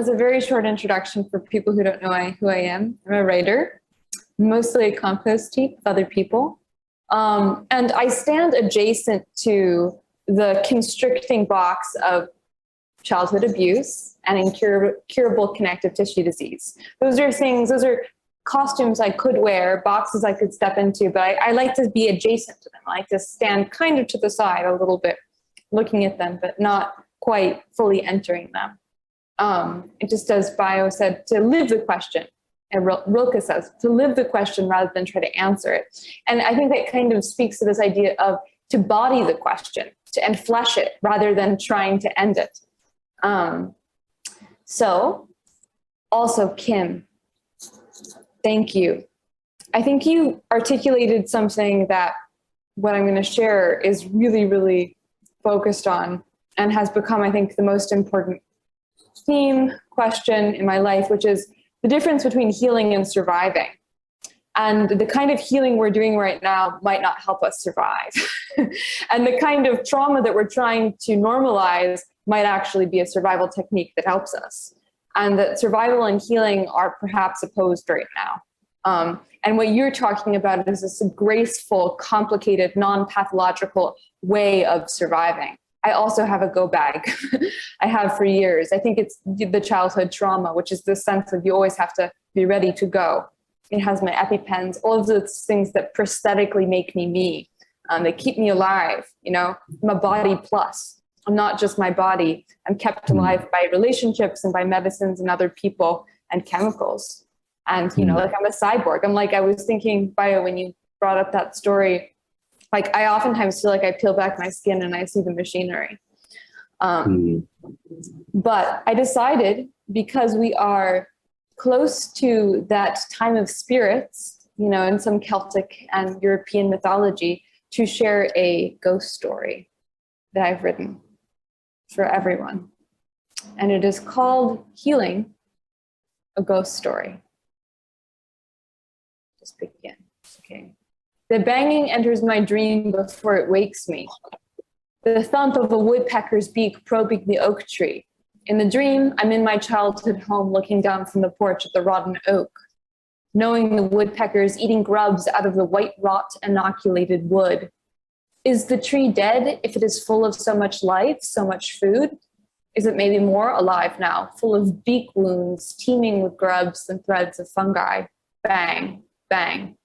as a very short introduction for people who don't know who I am, I'm a writer, mostly a compost heap with other people. And I stand adjacent to the constricting box of childhood abuse and incurable connective tissue disease. Those are costumes I could wear, boxes I could step into, but I like to be adjacent to them. I like to stand kind of to the side a little bit, looking at them, but not quite fully entering them. It just, as Bayo said, to live the question. And Rilke says, to live the question rather than try to answer it. And I think that kind of speaks to this idea of to body the question, and flesh it rather than trying to end it. So also, Kim, thank you. I think you articulated something that what I'm going to share is really, really focused on and has become, I think, the most important theme question in my life, which is the difference between healing and surviving. And the kind of healing we're doing right now might not help us survive. And the kind of trauma that we're trying to normalize might actually be a survival technique that helps us. And that survival and healing are perhaps opposed right now. And what you're talking about is this graceful, complicated, non-pathological way of surviving. I also have a go bag. I have for years. I think it's the childhood trauma, which is the sense of you always have to be ready to go. It has my EpiPens, all of those things that prosthetically make me. They keep me alive. You know, I'm a body plus. I'm not just my body. I'm kept alive by relationships and by medicines and other people and chemicals. And, you know, like I'm a cyborg. I'm like, I was thinking, Bayo, when you brought up that story, like I oftentimes feel like I peel back my skin and I see the machinery. But I decided, because we are close to that time of spirits, you know, in some Celtic and European mythology, to share a ghost story that I've written for everyone. And it is called Healing, a Ghost Story. Just begin. Okay. The banging enters my dream before it wakes me. The thump of a woodpecker's beak probing the oak tree. In the dream, I'm in my childhood home looking down from the porch at the rotten oak, knowing the woodpeckers eating grubs out of the white rot inoculated wood. Is the tree dead if it is full of so much life, so much food? Is it maybe more alive now, full of beak wounds, teeming with grubs and threads of fungi? Bang, bang.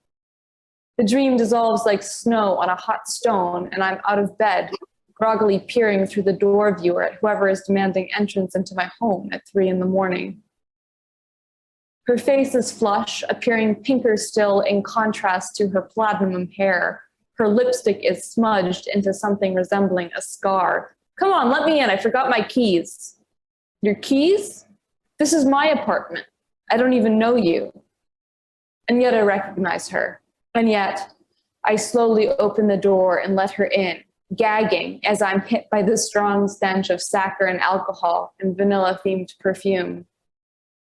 The dream dissolves like snow on a hot stone, and I'm out of bed, groggily peering through the door viewer at whoever is demanding entrance into my home at 3 a.m. Her face is flush, appearing pinker still in contrast to her platinum hair. Her lipstick is smudged into something resembling a scar. Come on, let me in. I forgot my keys. Your keys? This is my apartment. I don't even know you. And yet I recognize her. And yet I slowly open the door and let her in, gagging as I'm hit by the strong stench of saccharine alcohol and vanilla-themed perfume.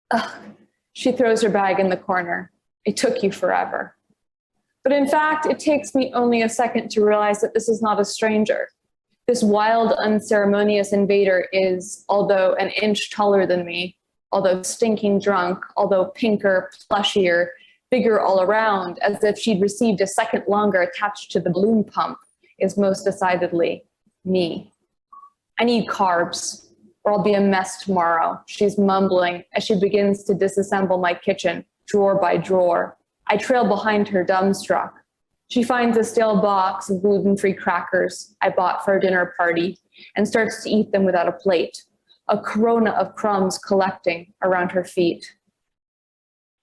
Ugh. She throws her bag in the corner. It took you forever. But in fact, it takes me only a second to realize that this is not a stranger. This wild, unceremonious invader is, although an inch taller than me, although stinking drunk, although pinker, plushier, bigger all around, as if she'd received a second longer attached to the balloon pump, is most decidedly me. I need carbs, or I'll be a mess tomorrow, she's mumbling as she begins to disassemble my kitchen, drawer by drawer. I trail behind her, dumbstruck. She finds a stale box of gluten-free crackers I bought for a dinner party and starts to eat them without a plate, a corona of crumbs collecting around her feet.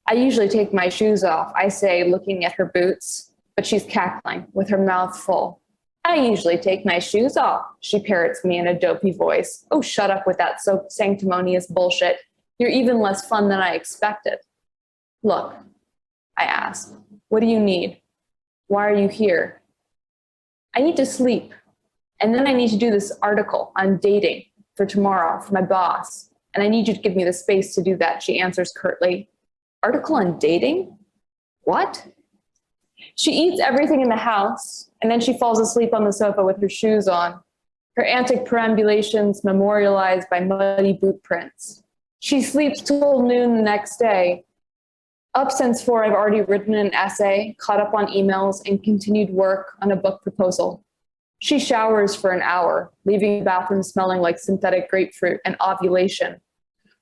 I usually take my shoes off, I say, looking at her boots, but she's cackling with her mouth full. I usually take my shoes off, she parrots me in a dopey voice. Oh, shut up with that so sanctimonious bullshit. You're even less fun than I expected. Look, I ask, what do you need? Why are you here? I need to sleep. And then I need to do this article on dating for tomorrow for my boss. And I need you to give me the space to do that, she answers curtly. Article on dating? What? She eats everything in the house, and then she falls asleep on the sofa with her shoes on, her antic perambulations memorialized by muddy boot prints. She sleeps till noon the next day. Up since 4, I've already written an essay, caught up on emails, and continued work on a book proposal. She showers for an hour, leaving the bathroom smelling like synthetic grapefruit and ovulation.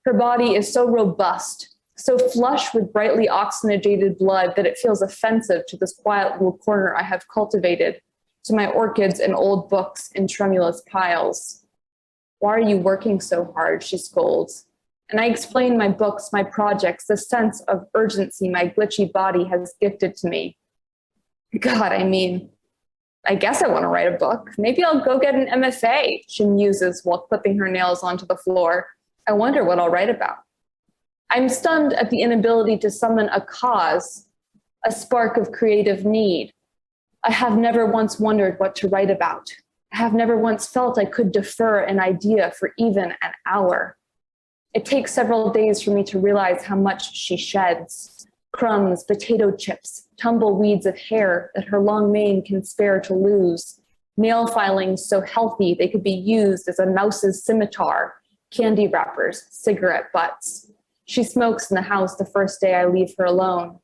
Her body is so robust, so flush with brightly oxygenated blood that it feels offensive to this quiet little corner I have cultivated, to my orchids and old books in tremulous piles. Why are you working so hard? She scolds. And I explain my books, my projects, the sense of urgency my glitchy body has gifted to me. God, I guess I want to write a book. Maybe I'll go get an MFA, she muses while clipping her nails onto the floor. I wonder what I'll write about. I'm stunned at the inability to summon a cause, a spark of creative need. I have never once wondered what to write about. I have never once felt I could defer an idea for even an hour. It takes several days for me to realize how much she sheds. Crumbs, potato chips, tumbleweeds of hair that her long mane can spare to lose. Nail filings so healthy they could be used as a mouse's scimitar. Candy wrappers, cigarette butts. She smokes in the house the first day I leave her alone.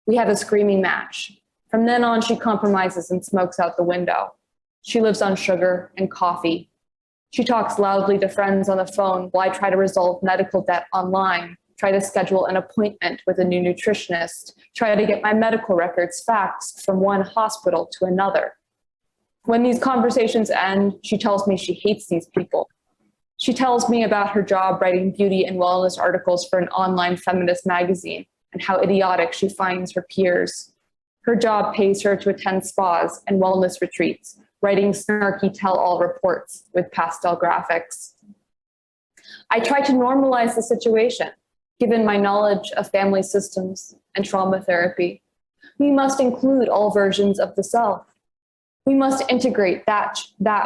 We have a screaming match. From then on, she compromises and smokes out the window. She lives on sugar and coffee. She talks loudly to friends on the phone while I try to resolve medical debt online, try to schedule an appointment with a new nutritionist, try to get my medical records faxed from one hospital to another. When these conversations end, she tells me she hates these people. She tells me about her job writing beauty and wellness articles for an online feminist magazine and how idiotic she finds her peers. Her job pays her to attend spas and wellness retreats, writing snarky tell-all reports with pastel graphics. I try to normalize the situation, given my knowledge of family systems and trauma therapy. We must include all versions of the self. We must integrate that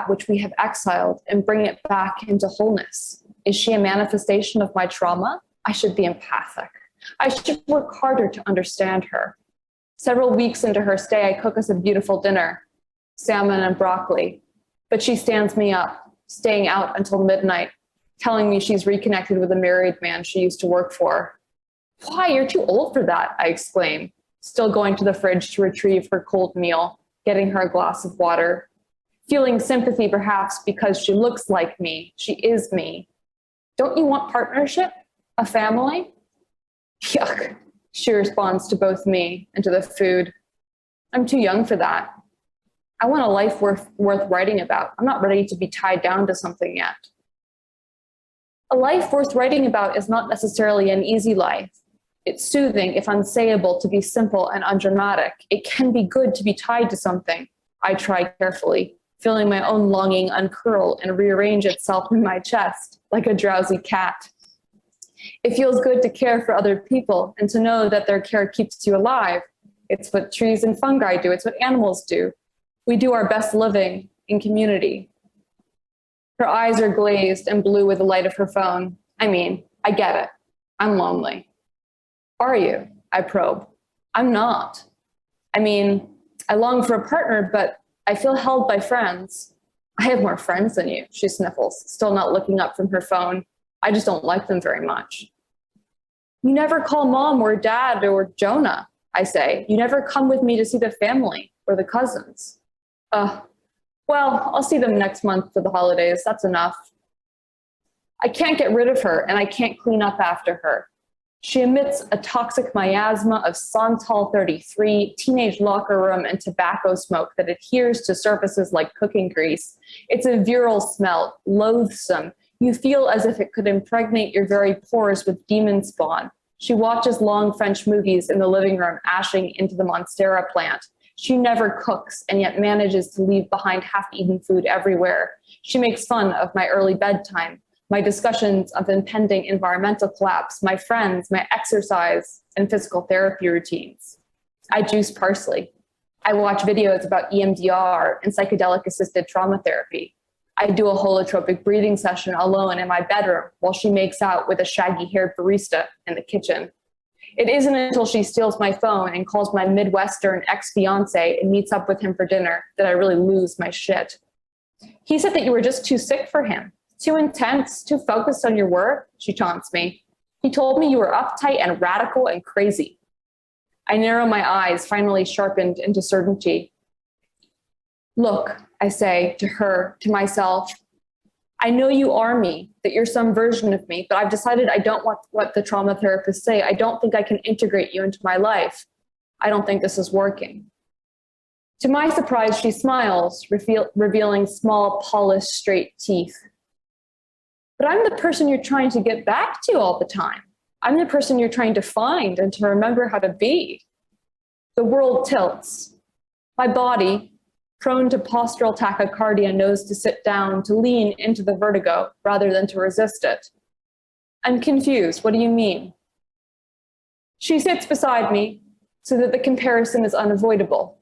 which we have exiled and bring it back into wholeness. Is she a manifestation of my trauma? I should be empathic. I should work harder to understand her. Several weeks into her stay, I cook us a beautiful dinner, salmon and broccoli, but she stands me up, staying out until midnight, telling me she's reconnected with a married man she used to work for. Why, you're too old for that, I exclaim, still going to the fridge to retrieve her cold meal, getting her a glass of water, feeling sympathy perhaps because she looks like me, she is me. Don't you want partnership? A family? Yuck, she responds to both me and to the food. I'm too young for that. I want a life worth writing about. I'm not ready to be tied down to something yet. A life worth writing about is not necessarily an easy life. It's soothing, if unsayable, to be simple and undramatic. It can be good to be tied to something. I try carefully, feeling my own longing uncurl and rearrange itself in my chest like a drowsy cat. It feels good to care for other people and to know that their care keeps you alive. It's what trees and fungi do. It's what animals do. We do our best living in community. Her eyes are glazed and blue with the light of her phone. I get it. I'm lonely. Are you? I probe. I'm not. I long for a partner, but I feel held by friends. I have more friends than you, she sniffles, still not looking up from her phone. I just don't like them very much. You never call mom or dad or Jonah, I say. You never come with me to see the family or the cousins. Well, I'll see them next month for the holidays. That's enough. I can't get rid of her, and I can't clean up after her. She emits a toxic miasma of Santal 33, teenage locker room, and tobacco smoke that adheres to surfaces like cooking grease. It's a virile smell, loathsome. You feel as if it could impregnate your very pores with demon spawn. She watches long French movies in the living room, ashing into the Monstera plant. She never cooks and yet manages to leave behind half-eaten food everywhere. She makes fun of my early bedtime, my discussions of impending environmental collapse, my friends, my exercise and physical therapy routines. I juice parsley. I watch videos about EMDR and psychedelic-assisted trauma therapy. I do a holotropic breathing session alone in my bedroom while she makes out with a shaggy-haired barista in the kitchen. It isn't until she steals my phone and calls my Midwestern ex-fiance and meets up with him for dinner that I really lose my shit. He said that you were just too sick for him, too intense, too focused on your work, she taunts me. He told me you were uptight and radical and crazy. I narrow my eyes, finally sharpened into certainty. Look, I say to her, to myself, I know you are me, that you're some version of me, but I've decided I don't want what the trauma therapists say. I don't think I can integrate you into my life. I don't think this is working. To my surprise, she smiles, revealing small, polished, straight teeth. But I'm the person you're trying to get back to all the time. I'm the person you're trying to find and to remember how to be. The world tilts. My body, prone to postural tachycardia, knows to sit down, to lean into the vertigo rather than to resist it. I'm confused. What do you mean? She sits beside me so that the comparison is unavoidable.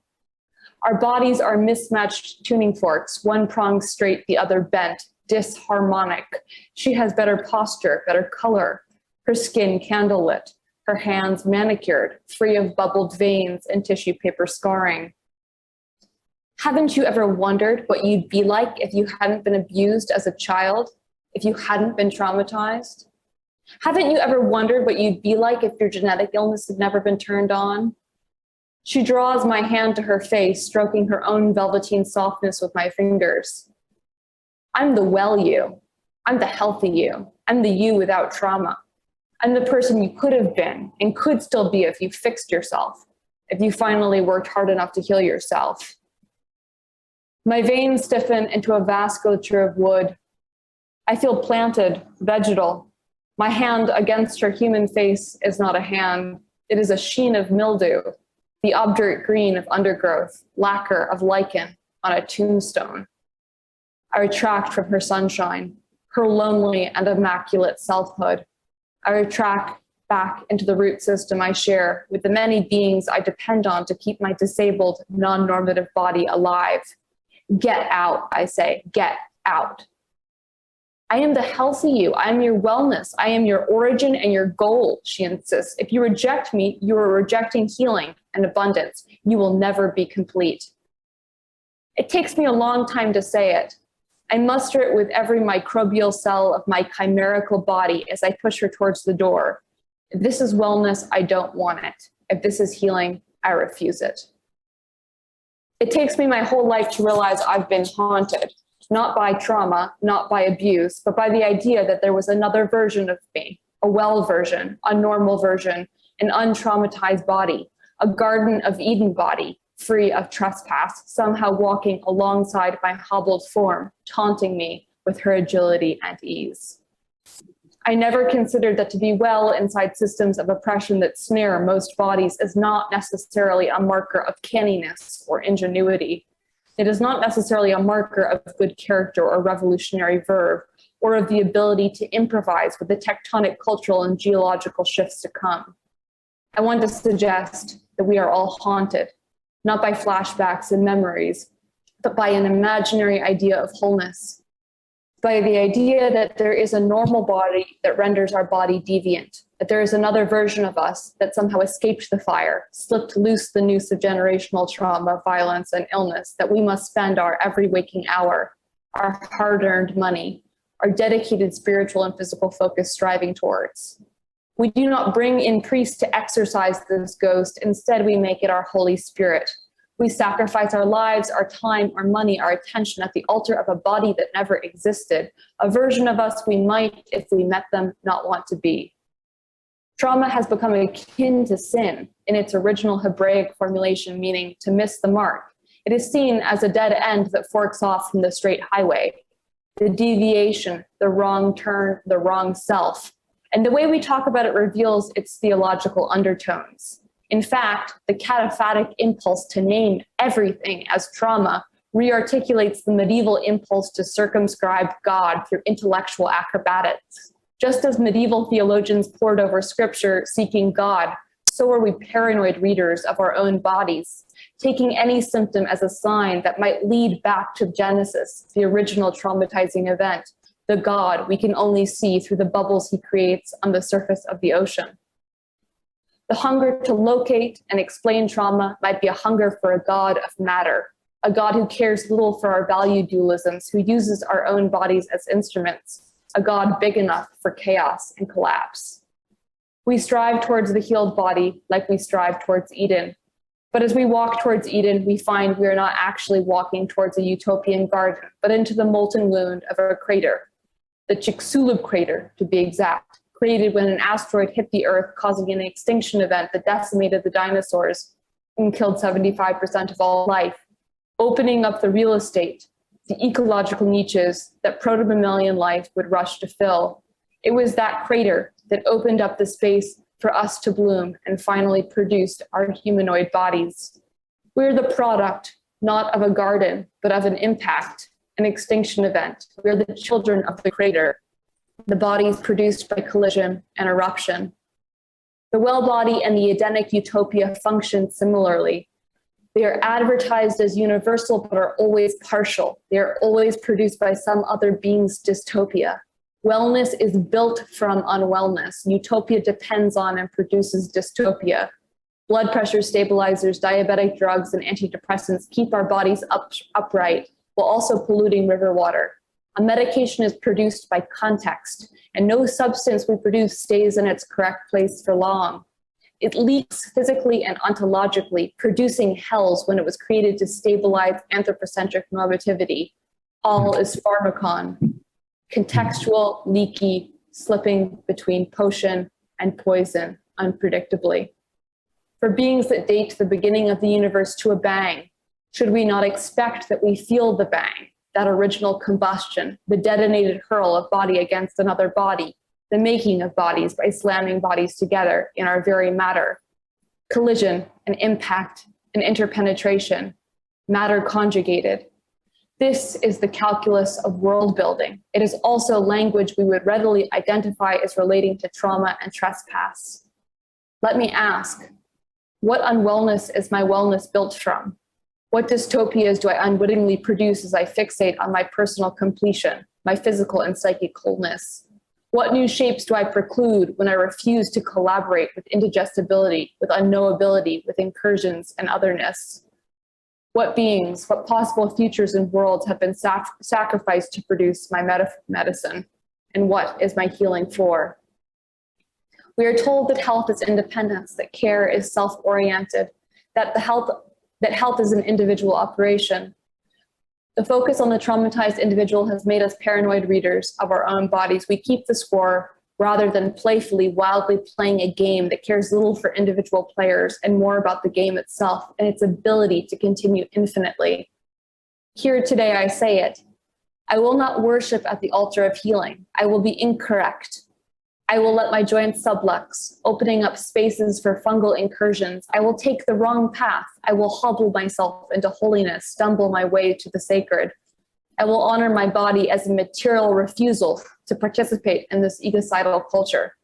Our bodies are mismatched tuning forks, one prong straight, the other bent, disharmonic. She has better posture, better color, her skin candlelit, her hands manicured, free of bubbled veins and tissue paper scarring. Haven't you ever wondered what you'd be like if you hadn't been abused as a child, if you hadn't been traumatized? Haven't you ever wondered what you'd be like if your genetic illness had never been turned on? She draws my hand to her face, stroking her own velveteen softness with my fingers. I'm the well you. I'm the healthy you. I'm the you without trauma. I'm the person you could have been and could still be if you fixed yourself, if you finally worked hard enough to heal yourself. My veins stiffen into a vasculature of wood. I feel planted, vegetal. My hand against her human face is not a hand. It is a sheen of mildew, the obdurate green of undergrowth, lacquer of lichen on a tombstone. I retract from her sunshine, her lonely and immaculate selfhood. I retract back into the root system I share with the many beings I depend on to keep my disabled, non-normative body alive. Get out, I say, get out. I am the healthy you. I am your wellness. I am your origin and your goal, she insists. If you reject me, you are rejecting healing and abundance. You will never be complete. It takes me a long time to say it. I muster it with every microbial cell of my chimerical body as I push her towards the door. If this is wellness, I don't want it. If this is healing, I refuse it. It takes me my whole life to realize I've been haunted, not by trauma, not by abuse, but by the idea that there was another version of me, a well version, a normal version, an untraumatized body, a Garden of Eden body, free of trespass, somehow walking alongside my hobbled form, taunting me with her agility and ease. I never considered that to be well inside systems of oppression that snare most bodies is not necessarily a marker of canniness or ingenuity. It is not necessarily a marker of good character or revolutionary verve, or of the ability to improvise with the tectonic cultural and geological shifts to come. I want to suggest that we are all haunted, not by flashbacks and memories, but by an imaginary idea of wholeness, by the idea that there is a normal body that renders our body deviant, that there is another version of us that somehow escaped the fire, slipped loose the noose of generational trauma, violence, and illness, that we must spend our every waking hour, our hard-earned money, our dedicated spiritual and physical focus striving towards. We do not bring in priests to exorcise this ghost. Instead, we make it our Holy Spirit. We sacrifice our lives, our time, our money, our attention at the altar of a body that never existed, a version of us we might, if we met them, not want to be. Trauma has become akin to sin in its original Hebraic formulation, meaning to miss the mark. It is seen as a dead end that forks off from the straight highway, the deviation, the wrong turn, the wrong self. And the way we talk about it reveals its theological undertones. In fact, the cataphatic impulse to name everything as trauma rearticulates the medieval impulse to circumscribe God through intellectual acrobatics. Just as medieval theologians pored over scripture seeking God, so are we paranoid readers of our own bodies, taking any symptom as a sign that might lead back to Genesis, the original traumatizing event, the God we can only see through the bubbles he creates on the surface of the ocean. The hunger to locate and explain trauma might be a hunger for a God of matter, a God who cares little for our value dualisms, who uses our own bodies as instruments, a God big enough for chaos and collapse. We strive towards the healed body like we strive towards Eden. But as we walk towards Eden, we find we are not actually walking towards a utopian garden, but into the molten wound of a crater, the Chicxulub crater, to be exact, created when an asteroid hit the Earth, causing an extinction event that decimated the dinosaurs and killed 75% of all life, opening up the real estate, the ecological niches that proto-mammalian life would rush to fill. It was that crater that opened up the space for us to bloom and finally produced our humanoid bodies. We're the product, not of a garden, but of an impact, an extinction event. We're the children of the crater, the bodies produced by collision and eruption. The well body and the Edenic utopia function similarly. They are advertised as universal, but are always partial. They are always produced by some other being's dystopia. Wellness is built from unwellness. Utopia depends on and produces dystopia. Blood pressure stabilizers, diabetic drugs, and antidepressants keep our bodies upright while also polluting river water. A medication is produced by context, and no substance we produce stays in its correct place for long. It leaks physically and ontologically, producing hells when it was created to stabilize anthropocentric normativity. All is pharmacon. Contextual, leaky, slipping between potion and poison unpredictably. For beings that date the beginning of the universe to a bang, should we not expect that we feel the bang, that original combustion, the detonated hurl of body against another body, the making of bodies by slamming bodies together in our very matter, collision, an impact, an interpenetration, matter conjugated? This is the calculus of world building. It is also language we would readily identify as relating to trauma and trespass. Let me ask, what unwellness is my wellness built from? What dystopias do I unwittingly produce as I fixate on my personal completion, my physical and psychic wholeness? What new shapes do I preclude when I refuse to collaborate with indigestibility, with unknowability, with incursions and otherness? What beings, what possible futures and worlds have been sacrificed to produce my medicine? And what is my healing for? We are told that health is independence, that care is self-oriented, that health is an individual operation. The focus on the traumatized individual has made us paranoid readers of our own bodies. We keep the score rather than playfully, wildly playing a game that cares little for individual players and more about the game itself and its ability to continue infinitely. Here today I say it. I will not worship at the altar of healing. I will be incorrect. I will let my joints sublux, opening up spaces for fungal incursions. I will take the wrong path. I will hobble myself into holiness, stumble my way to the sacred. I will honor my body as a material refusal to participate in this egocidal culture.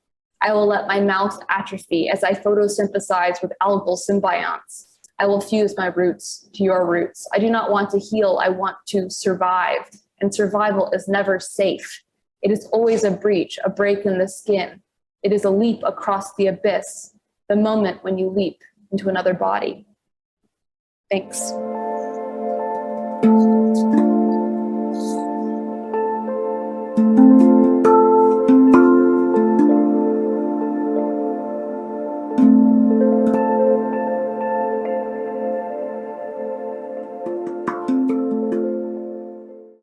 I will let my mouth atrophy as I photosynthesize with algal symbionts. I will fuse my roots to your roots. I do not want to heal, I want to survive. And survival is never safe. It is always a breach, a break in the skin. It is a leap across the abyss, the moment when you leap into another body. Thanks.